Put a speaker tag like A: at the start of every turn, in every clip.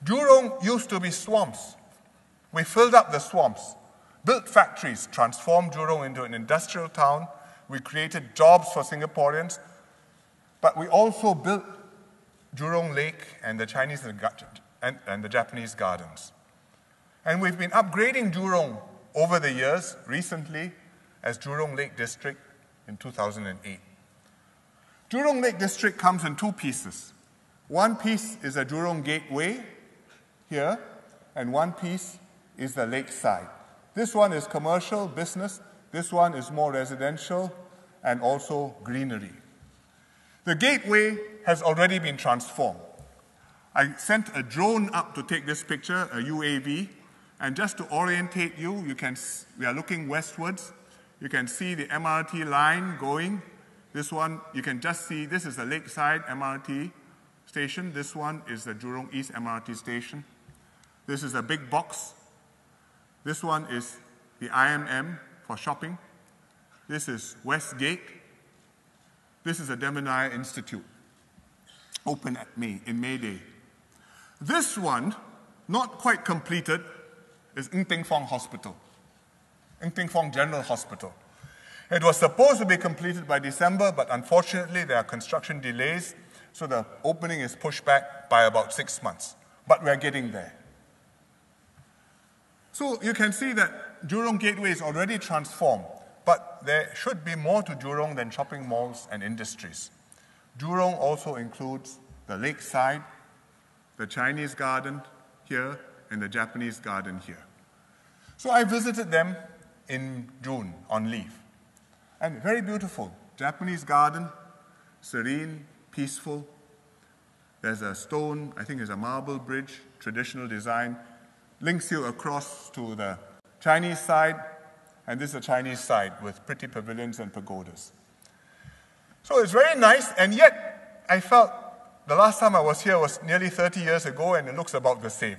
A: Jurong used to be swamps. We filled up the swamps, built factories, transformed Jurong into an industrial town. We created jobs for Singaporeans, but we also built Jurong Lake and the Chinese and the Japanese gardens. And we've been upgrading Jurong over the years, recently as Jurong Lake District in 2008. Jurong Lake District comes in two pieces. One piece is a Jurong Gateway here, and one piece is the lakeside. This one is commercial, business. This one is more residential and also greenery. The gateway has already been transformed. I sent a drone up to take this picture, a UAV, and just to orientate you, we are looking westwards. You can see the MRT line going. This one, you can just see, this is the Lakeside MRT station. This one is the Jurong East MRT station. This is a big box. This one is the IMM for shopping. This is Westgate. This is the Demonai Institute, open in May Day. This one, not quite completed, is Ng Teng Fong Hospital, Ng Teng Fong General Hospital. It was supposed to be completed by December, but unfortunately there are construction delays, so the opening is pushed back by about 6 months. But we're getting there. So you can see that Jurong Gateway is already transformed, but there should be more to Jurong than shopping malls and industries. Jurong also includes the lakeside, the Chinese garden here, and the Japanese garden here. So I visited them in June on leave. And very beautiful. Japanese garden, serene, peaceful. There's a stone, I think it's a marble bridge, traditional design, links you across to the Chinese side, and this is the Chinese side with pretty pavilions and pagodas. So it's very nice, and yet I felt the last time I was here was nearly 30 years ago, and it looks about the same.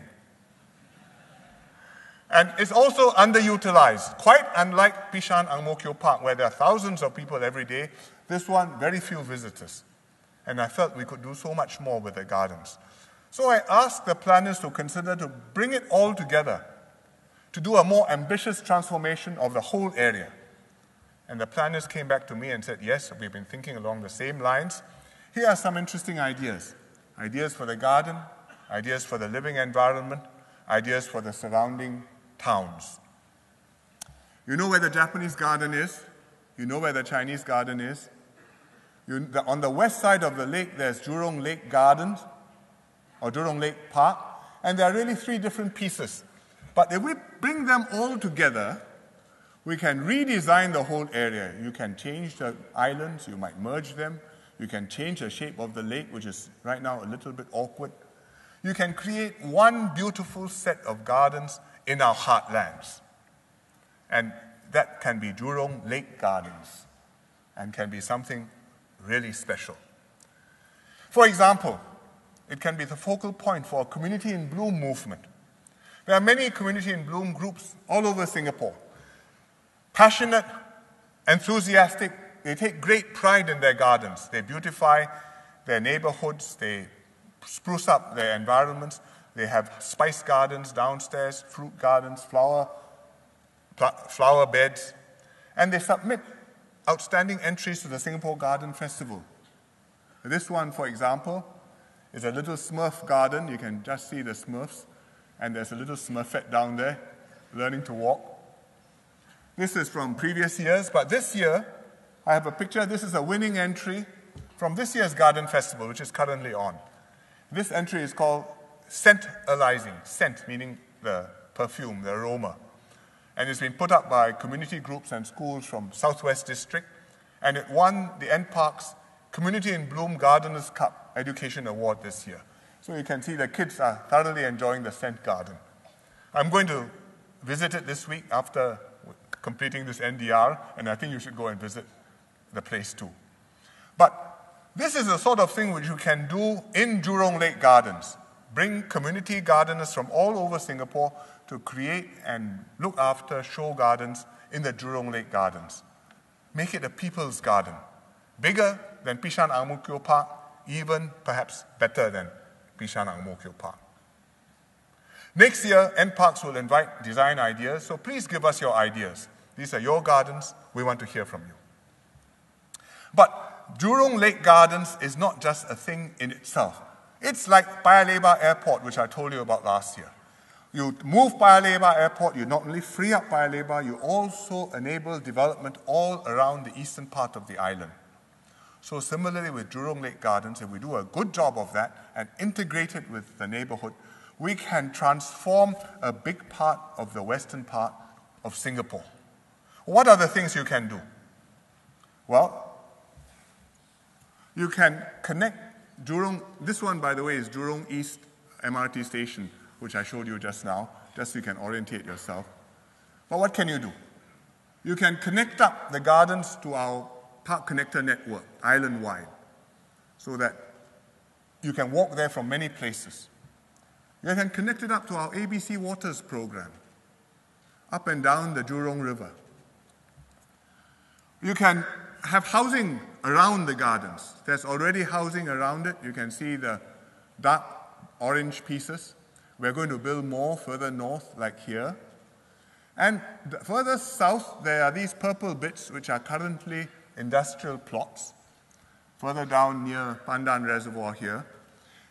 A: And it's also underutilized, quite unlike Bishan Ang Mo Kio Park, where there are thousands of people every day. This one, very few visitors. And I felt we could do so much more with the gardens. So I asked the planners to consider to bring it all together, to do a more ambitious transformation of the whole area. And the planners came back to me and said, yes, we've been thinking along the same lines. Here are some interesting ideas. Ideas for the garden, ideas for the living environment, ideas for the surrounding towns. You know where the Japanese garden is. You know where the Chinese garden is. On the west side of the lake, there's Jurong Lake Gardens, or Jurong Lake Park, and there are really three different pieces. But if we bring them all together, we can redesign the whole area. You can change the islands, you might merge them. You can change the shape of the lake, which is right now a little bit awkward. You can create one beautiful set of gardens in our heartlands. And that can be Jurong Lake Gardens, and can be something really special. For example, it can be the focal point for a Community in Bloom movement. There are many Community in Bloom groups all over Singapore. Passionate, enthusiastic, they take great pride in their gardens. They beautify their neighborhoods, they spruce up their environments. They have spice gardens downstairs, fruit gardens, flower beds, and they submit outstanding entries to the Singapore Garden Festival. This one, for example, is a little Smurf garden. You can just see the Smurfs, and there's a little Smurfette down there learning to walk. This is from previous years, but this year, I have a picture. This is a winning entry from this year's Garden Festival, which is currently on. This entry is called Scent-alizing, scent meaning the perfume, the aroma. And it's been put up by community groups and schools from Southwest District, and it won the NParks Community in Bloom Gardeners' Cup Education Award this year. So you can see the kids are thoroughly enjoying the scent garden. I'm going to visit it this week after completing this NDR, and I think you should go and visit the place too. But this is the sort of thing which you can do in Jurong Lake Gardens. Bring community gardeners from all over Singapore to create and look after show gardens in the Jurong Lake Gardens. Make it a people's garden, bigger than Bishan Ang Mo Kio Park, even perhaps better than Bishan Ang Mo Kio Park. Next year, NParks will invite design ideas, so please give us your ideas. These are your gardens. We want to hear from you. But Jurong Lake Gardens is not just a thing in itself. It's like Paya Lebar Airport, which I told you about last year. You move Paya Lebar Airport, you not only free up Paya Lebar, you also enable development all around the eastern part of the island. So similarly with Jurong Lake Gardens, if we do a good job of that and integrate it with the neighborhood, we can transform a big part of the western part of Singapore. What are the things you can do? Well, you can connect Jurong, this one, by the way, is Jurong East MRT station, which I showed you just now, just so you can orientate yourself. But what can you do? You can connect up the gardens to our Park Connector network, island-wide, so that you can walk there from many places. You can connect it up to our ABC Waters program, up and down the Jurong River. You can have housing around the gardens. There's already housing around it. You can see the dark orange pieces. We're going to build more further north, like here. And further south, there are these purple bits, which are currently industrial plots, further down near Pandan Reservoir here.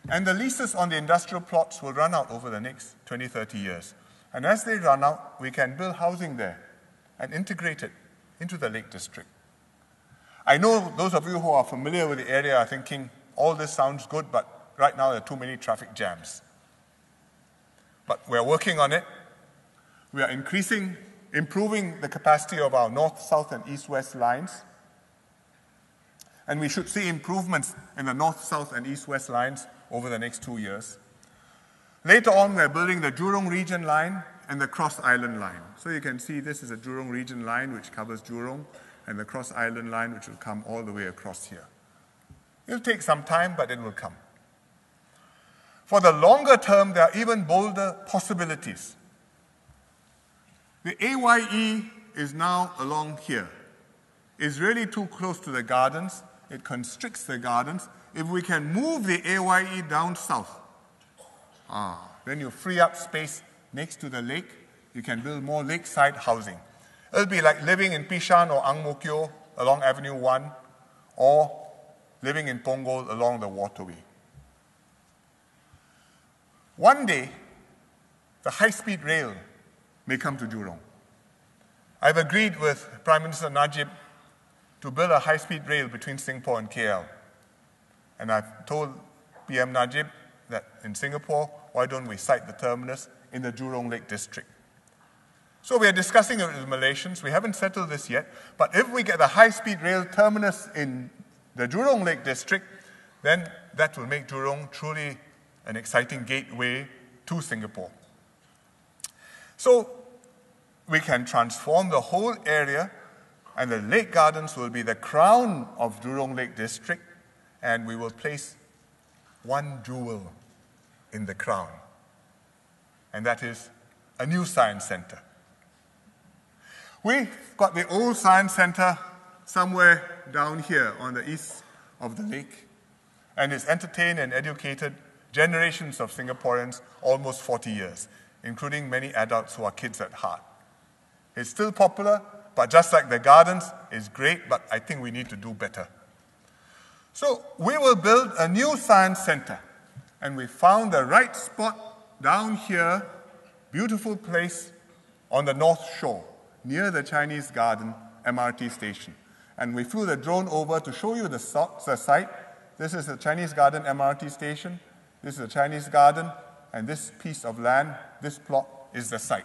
A: And the leases on the industrial plots will run out over the next 20, 30 years. And as they run out, we can build housing there and integrate it into the Lake District. I know those of you who are familiar with the area are thinking, all this sounds good, but right now there are too many traffic jams. But we're working on it. We are improving the capacity of our north, south, and east-west lines. And we should see improvements in the north, south, and east-west lines over the next 2 years. Later on, we're building the Jurong Region line and the Cross Island line. So you can see this is a Jurong Region line, which covers Jurong, and the Cross Island line, which will come all the way across here. It'll take some time, but it will come. For the longer term, there are even bolder possibilities. The AYE is now along here. It's really too close to the gardens. It constricts the gardens. If we can move the AYE down south, then you free up space next to the lake. You can build more lakeside housing. It'll be like living in Bishan or Ang Mo Kio along Avenue 1, or living in Punggol along the waterway. One day, the high-speed rail may come to Jurong. I've agreed with Prime Minister Najib to build a high-speed rail between Singapore and KL. And I've told PM Najib that in Singapore, why don't we site the terminus in the Jurong Lake District? So we are discussing it with Malaysians. We haven't settled this yet. But if we get a high-speed rail terminus in the Jurong Lake District, then that will make Jurong truly an exciting gateway to Singapore. So we can transform the whole area, and the lake gardens will be the crown of Jurong Lake District, and we will place one jewel in the crown, and that is a new science center. We've got the old science center somewhere down here on the east of the lake, and it's entertained and educated generations of Singaporeans almost 40 years, including many adults who are kids at heart. It's still popular, but just like the gardens, it's great, but I think we need to do better. So we will build a new science center, and we found the right spot down here, beautiful place on the North Shore, near the Chinese Garden MRT station. And we flew the drone over to show you the site. This is the Chinese Garden MRT station. This is the Chinese Garden, and this piece of land, this plot, is the site.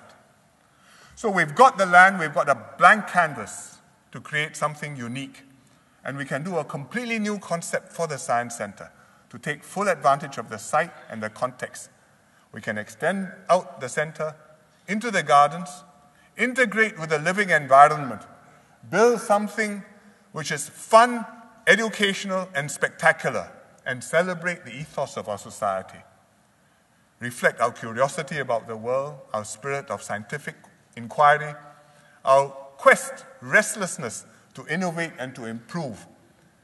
A: So we've got the land, we've got a blank canvas to create something unique. And we can do a completely new concept for the Science Center to take full advantage of the site and the context. We can extend out the center into the gardens, integrate with the living environment, build something which is fun, educational, and spectacular, and celebrate the ethos of our society. Reflect our curiosity about the world, our spirit of scientific inquiry, our quest, restlessness to innovate and to improve.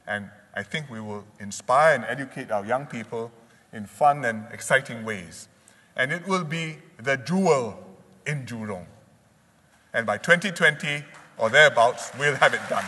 A: And I think we will inspire and educate our young people in fun and exciting ways. and it will be the jewel in Jurong. And by 2020 or thereabouts, we'll have it done.